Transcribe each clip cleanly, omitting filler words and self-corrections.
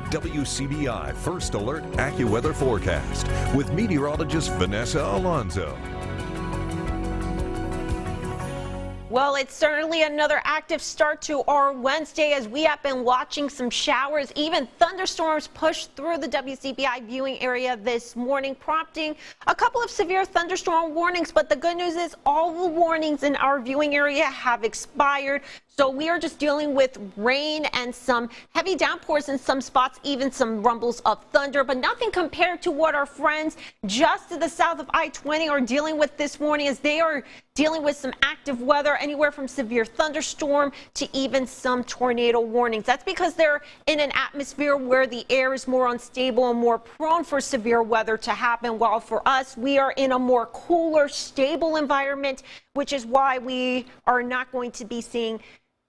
WCBI First Alert AccuWeather forecast with meteorologist Vanessa Alonso. Well, it's certainly another active start to our Wednesday as we have been watching some showers, even thunderstorms push through the WCBI viewing area this morning, prompting a couple of severe thunderstorm warnings. But the good news is all the warnings in our viewing area have expired. So we are just dealing with rain and some heavy downpours in some spots, even some rumbles of thunder, but nothing compared to what our friends just to the south of I-20 are dealing with this morning, as they are dealing with some active weather, anywhere from severe thunderstorm to even some tornado warnings. That's because they're in an atmosphere where the air is more unstable and more prone for severe weather to happen, while for us, we are in a more cooler, stable environment, which is why we are not going to be seeing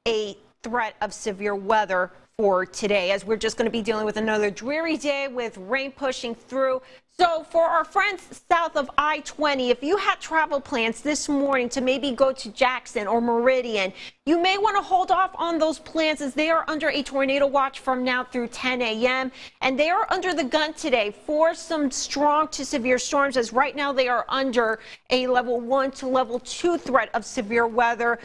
a threat of severe weather for today, as we're just going to be dealing with another dreary day with rain pushing through. So for our friends south of I-20, if you had travel plans this morning to maybe go to Jackson or Meridian, you may want to hold off on those plans, as they are under a tornado watch from now through 10 a.m. And they are under the gun today for some strong to severe storms, as right now they are under a level 1 to level 2 threat of severe weather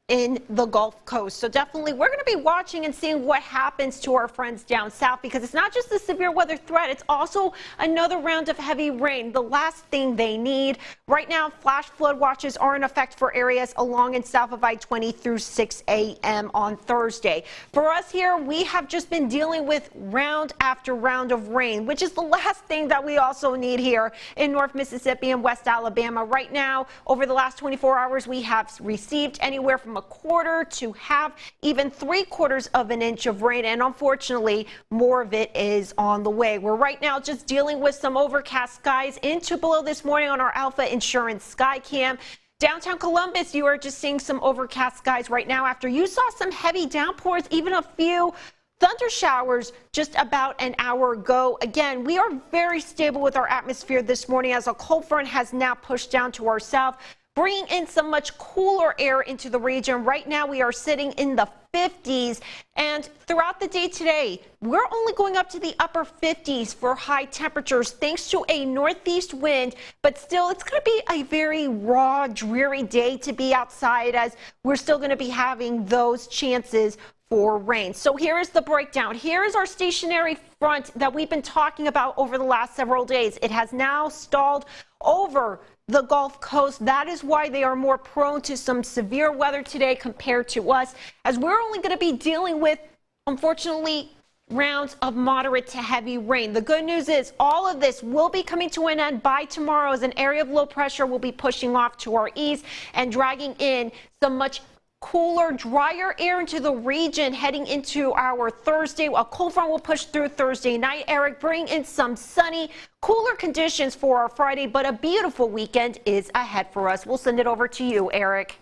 in the Gulf Coast. So definitely we're going to be watching and seeing what happens to our friends down south, because it's not just the severe weather threat, it's also another round of heavy rain, the last thing they need. Right now, flash flood watches are in effect for areas along and south of I-20 through 6 a.m. on Thursday. For us here, we have just been dealing with round after round of rain, which is the last thing that we also need here in North Mississippi and West Alabama. Right now, over the last 24 hours, we have received anywhere from a quarter to half, even 3/4 of an inch of rain, and unfortunately more of it is on the way. We're right now just dealing with some overcast skies in Tupelo this morning on our Alpha Insurance Sky Cam. Downtown Columbus, you are just seeing some overcast skies right now after you saw some heavy downpours, even a few thunder showers just about an hour ago. Again, we are very stable with our atmosphere this morning, as a cold front has now pushed down to our south, bringing in some much cooler air into the region. Right now, we are sitting in the 50s, and throughout the day today, we're only going up to the upper 50s for high temperatures thanks to a northeast wind, but still it's going to be a very raw, dreary day to be outside, as we're still going to be having those chances for rain. So here is the breakdown. Here is our stationary front that we've been talking about over the last several days. It has now stalled over the Gulf Coast. That is why they are more prone to some severe weather today compared to us, as we're only going to be dealing with, unfortunately, rounds of moderate to heavy rain. The good news is all of this will be coming to an end by tomorrow, as an area of low pressure will be pushing off to our east and dragging in some much cooler, drier air into the region heading into our Thursday. A cold front will push through Thursday night, Eric, bring in some sunny, cooler conditions for our Friday, but a beautiful weekend is ahead for us. We'll send it over to you, Eric.